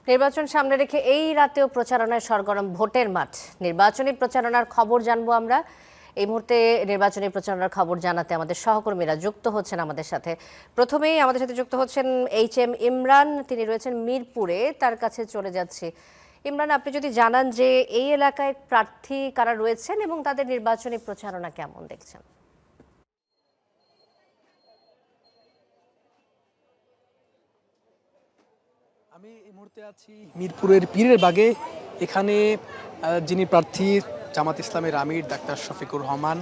নির্বাচন সামনে রেখে এই রাতেও প্রচারণায় সরগরম ভোটের মাঠ। নির্বাচনী প্রচারণার খবর জানবো আমরা। এই মুহূর্তে নির্বাচনী প্রচারণার খবর জানাতে আমাদের সহকর্মীরা যুক্ত হচ্ছেন আমাদের সাথে। প্রথমেই আমাদের সাথে যুক্ত হচ্ছেন HM ইমরান, তিনি রয়েছেন মিরপুরে। তার কাছে চলে যাচ্ছি। ইমরান, আপনি যদি জানান যে এই এলাকায় প্রার্থী কারা রয়েছেন এবং তাদের নির্বাচনী প্রচারণা কেমন দেখছেন? আমি এই মুহূর্তে আছি মিরপুরের পীরের বাগে। এখানে যিনি প্রার্থী জামাত ইসলামের আমির ডাক্তার শফিকুর রহমান,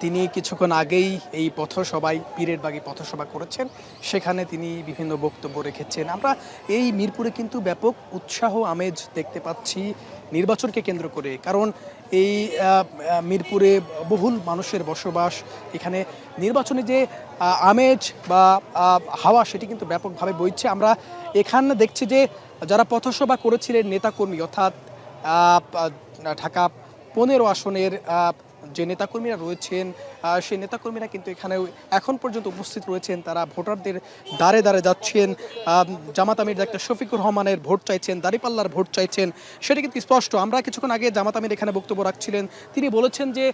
তিনি কিছুক্ষণ আগেই এই পথসভায় পীরের বাগে পথসভা করেছেন। সেখানে তিনি বিভিন্ন বক্তব্য রেখেছেন। আমরা এই মিরপুরে কিন্তু ব্যাপক উৎসাহ আমেজ দেখতে পাচ্ছি নির্বাচনকে কেন্দ্র করে, কারণ এই মিরপুরে বহুল মানুষের বসবাস। এখানে নির্বাচনে যে আমেজ বা হাওয়া সেটি কিন্তু ব্যাপকভাবে বইছে। আমরা এখানে দেখছি যে যারা পথসভা করেছিলেন নেতাকর্মী, অর্থাৎ ঢাকা 15 আসনের যে নেতাকর্মীরা রয়েছেন, সেই নেতাকর্মীরা কিন্তু এখানে এখন পর্যন্ত উপস্থিত রয়েছেন। তারা ভোটারদের দ্বারে দ্বারে যাচ্ছেন, জামাত আমির ডাক্তার শফিকুর রহমানের ভোট চাইছেন, দাঁড়িপাল্লার ভোট চাইছেন। সেটা কিন্তু স্পষ্ট। আমরা কিছুক্ষণ আগে জামাত আমির এখানে বক্তব্য রাখছিলেন, তিনি বলেছেন যে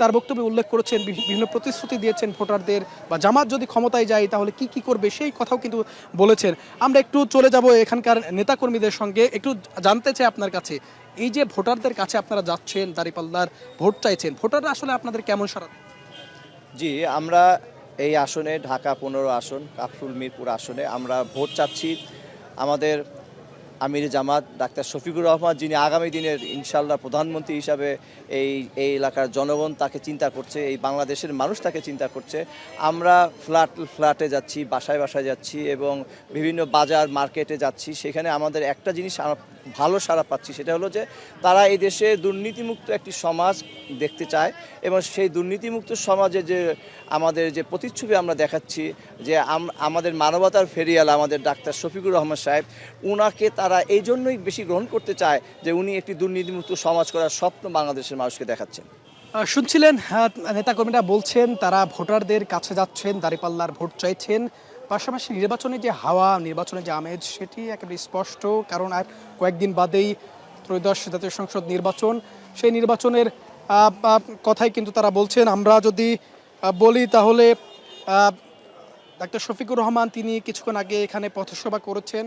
তার বক্তব্যে উল্লেখ করেছেন বিভিন্ন প্রতিশ্রুতি দিয়েছেন ভোটারদের, বা জামাত যদি ক্ষমতায় যায় তাহলে কি কি করবে সেই কথাও কিন্তু বলেছেন। আমরা একটু চলে যাব এখানকার নেতাকর্মীদের সঙ্গে, একটু জানতে চাই আপনার কাছে, এই যে ভোটারদের কাছে আপনারা যাচ্ছেন, দাঁড়িপাল্লার ভোট চাইছেন, ভোটাররা আসলে আপনাদের কেমন সাড়া? জি, আমরা এই আসনে ঢাকা 15 আসন কাফরুল মিরপুর আসনে আমরা ভোট চাচ্ছি আমাদের আমির জামাত ডাক্তার শফিকুর রহমান, যিনি আগামী দিনের ইনশাল্লাহ প্রধানমন্ত্রী হিসাবে এই এলাকার জনগণ তাকে চিন্তা করছে, এই বাংলাদেশের মানুষ তাকে চিন্তা করছে। আমরা ফ্ল্যাটে যাচ্ছি, বাসায় বাসায় যাচ্ছি এবং বিভিন্ন বাজার মার্কেটে যাচ্ছি। সেখানে আমাদের একটা জিনিস ভালো সাড়া পাচ্ছি, সেটা হলো যে তারা এই দেশে দুর্নীতিমুক্ত একটি সমাজ দেখতে চায় এবং সেই দুর্নীতিমুক্ত সমাজে যে আমাদের যে প্রতিচ্ছবি আমরা দেখাচ্ছি, যে আমাদের মানবতার ফেরিয়াল আমাদের ডাক্তার শফিকুর রহমান সাহেব, উনাকে তারা এই জন্যই বেশি গ্রহণ করতে চায় যে উনি একটি দুর্নীতিমুক্ত সমাজ করার স্বপ্ন বাংলাদেশের মানুষকে দেখাচ্ছেন। শুনছিলেন নেতাকর্মীরা বলছেন তারা ভোটারদের কাছে যাচ্ছেন, দাঁড়িপাল্লার ভোট চাইছেন। পাশাপাশি নির্বাচনে যে হাওয়া, নির্বাচনে যে আমেজ সেটি একেবারে স্পষ্ট, কারণ আর কয়েকদিন বাদেই ত্রয়োদশ জাতীয় সংসদ নির্বাচন। সেই নির্বাচনের কথাই কিন্তু তারা বলছেন। আমরা যদি বলি তাহলে ডাক্তার শফিকুর রহমান তিনি কিছুক্ষণ আগে এখানে পথসভা করেছেন।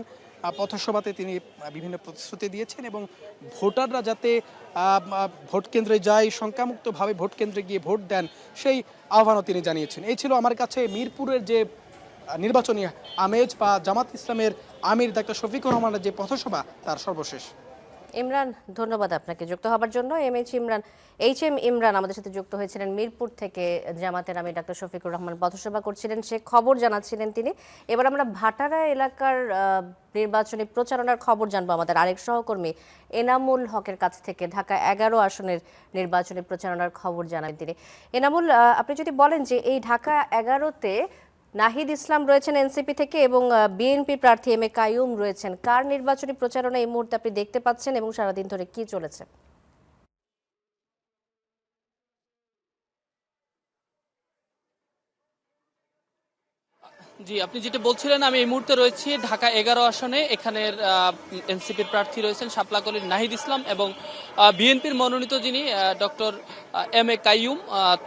পথসভাতে তিনি বিভিন্ন প্রতিশ্রুতি দিয়েছেন এবং ভোটাররা যাতে ভোট কেন্দ্রে যায়, শঙ্কামুক্তভাবে ভোট কেন্দ্রে গিয়ে ভোট দেন, সেই আহ্বানও তিনি জানিয়েছেন। এই ছিল আমার কাছে মিরপুরের যে নির্বাচনী আমেজ বা জামাত ইসলামের আমির ডাক্তার শফিকুর রহমানের যে পথসভা তার সর্বশেষ। ইমরান, ধন্যবাদ আপনাকে যুক্ত হবার জন্য। HM ইমরান আমাদের সাথে যুক্ত হয়েছিলেন মিরপুর থেকে। জামাতের আমির ডাক্তার শফিকুর রহমান পথসভা করছিলেন, সে খবর জানাচ্ছিলেন তিনি। এবার আমরা ভাটারা এলাকার নির্বাচনী প্রচারণার খবর জানবো আমাদের আরেক সহকর্মী এনামুল হকের কাছ থেকে। ঢাকা 11 আসনের নির্বাচনী প্রচারণার খবর জানাবেন তিনি। এনামুল, আপনি যদি বলেন যে এই ঢাকা 11-তে নাহিদ ইসলাম রয়েছেন এনসিপি থেকে এবং বিএনপি প্রার্থী MA কাইয়ুম রয়েছেন, কার নির্বাচনী প্রচারণা এই মুহূর্তে আপনি দেখতে পাচ্ছেন এবং সারাদিন ধরে কি চলেছে? জি, আপনি যেটা বলছিলেন, আমি এই মুহূর্তে রয়েছি ঢাকা 11 আসনে। এখানের এনসিপির প্রার্থী রয়েছেন শাপলাকলির নাহিদ ইসলাম এবং বিএনপির মনোনীত যিনি ডক্টর MA কাইয়ুম,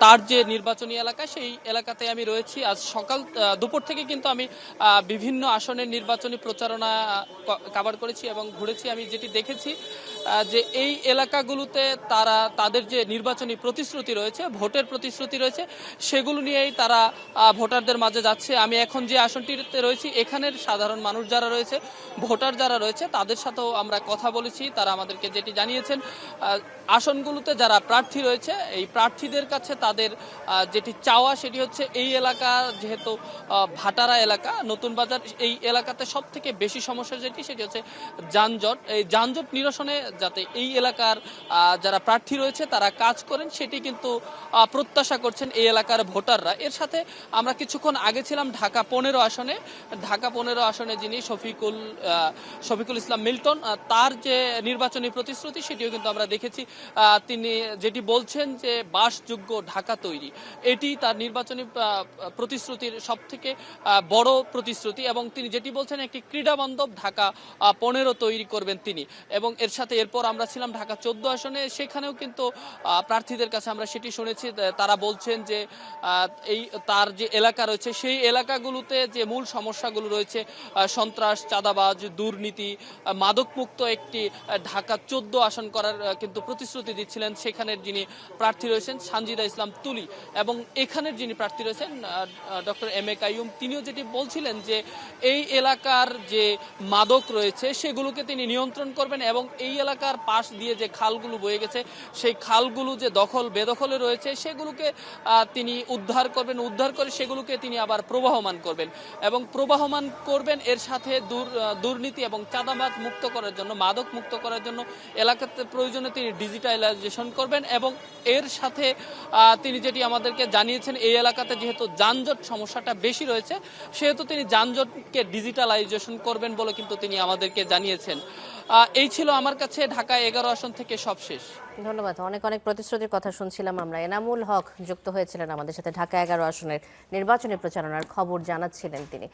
তার যে নির্বাচনী এলাকা সেই এলাকাতে আমি রয়েছি। আজ দুপুর থেকে কিন্তু আমি বিভিন্ন আসনের নির্বাচনী প্রচারণা কভার করেছি এবং ঘুরেছি। আমি যেটি দেখেছি যে এই এলাকাগুলোতে তারা তাদের যে নির্বাচনী প্রতিশ্রুতি রয়েছে, ভোটের প্রতিশ্রুতি রয়েছে, সেগুলো নিয়েই তারা ভোটারদের মাঝে যাচ্ছে। আমি এখন যে আসনটিতে রয়েছি, এখানের সাধারণ মানুষ যারা রয়েছে, ভোটার যারা রয়েছে, তাদের সাথেও আমরা কথা বলেছি। তারা আমাদেরকে যেটি জানিয়েছেন, আসনগুলোতে যারা প্রার্থী রয়েছে এই প্রার্থীদের কাছে তাদের যেটি চাওয়া সেটি হচ্ছে এই এলাকা যেহেতু ভাটারা এলাকা, নতুন বাজার, এই এলাকাতে সব থেকে বেশি সমস্যা যেটি সেটি হচ্ছে যানজট। এই যানজট নিরসনে যাতে এই এলাকার যারা প্রার্থী রয়েছে তারা কাজ করেন, সেটি কিন্তু প্রত্যাশা করছেন এই এলাকার ভোটাররা। এর সাথে আমরা কিছুক্ষণ আগে ছিলাম ঢাকা 15 আসনে। ঢাকা 15 আসনে যিনি শফিকুল ইসলাম মিল্টন, তার যে নির্বাচনী প্রতিশ্রুতি সেটিও কিন্তু আমরা দেখেছি। তিনি যেটি বলছেন যে বাসযোগ্য ঢাকা তৈরি, এটি তার নির্বাচনী প্রতিশ্রুতির সব থেকে বড় প্রতিশ্রুতি, এবং তিনি যেটি বলছেন একটি ক্রীড়াবান্ধব ঢাকা 15 তৈরি করবেন তিনি। এবং এর সাথে এরপর আমরা ছিলাম ঢাকা 14 আসনে, সেখানেও কিন্তু প্রার্থীদের কাছে আমরা সেটি শুনেছি। তারা বলছেন যে এই তার যে এলাকা রয়েছে সেই এলাকাগুলোতে যে মূল সমস্যাগুলো রয়েছে, সন্ত্রাস, চাঁদাবাজ, দুর্নীতি, মাদকমুক্ত একটি ঢাকা 14 আসন করার কিন্তু প্রতিশ্রুতি দিচ্ছিলেন সেখানের যিনি প্রার্থী রয়েছেন সানজিদা ইসলাম তুলি, এবং এখানের যিনি প্রার্থী রয়েছেন ডক্টর এম এ কাইয়ুম, তিনিও যেটি বলছিলেন যে এই এলাকার যে মাদক রয়েছে সেগুলোকে তিনি নিয়ন্ত্রণ করবেন, এবং এই এলাকার পাশ দিয়ে যে খালগুলো বয়ে গেছে সেই খালগুলো যে বেদখলে রয়েছে সেগুলোকে তিনি উদ্ধার করে সেগুলোকে তিনি আবার প্রবাহমান করবেন, এবং প্রবাহমান করবেন এর সাথে দুর্নীতি এবং চাঁদাবাজ মুক্ত করার জন্য, মাদক মুক্ত করার জন্য এলাকাতে প্রয়োজনে তিনি ডিজিটালাইজেশন করবেন, এবং এর সাথে তিনি যেটি আমাদেরকে জানিয়েছেন এই এলাকাতে যেহেতু যানজট সমস্যাটা বেশি রয়েছে সেহেতু তিনি যানজটকে ডিজিটালাইজেশন করবেন বলে কিন্তু তিনি আমাদেরকে জানিয়েছেন। এই ছিল আমার কাছে ঢাকা 11 আসন থেকে সবশেষ। ধন্যবাদ। অনেক অনেক প্রতিশ্রুতির কথা শুনছিলাম আমরা। এনামুল হক যুক্ত হয়েছিলেন আমাদের সাথে, ঢাকা 11 আসনের নির্বাচনী প্রচারণার খবর জানাচ্ছিলেন তিনি।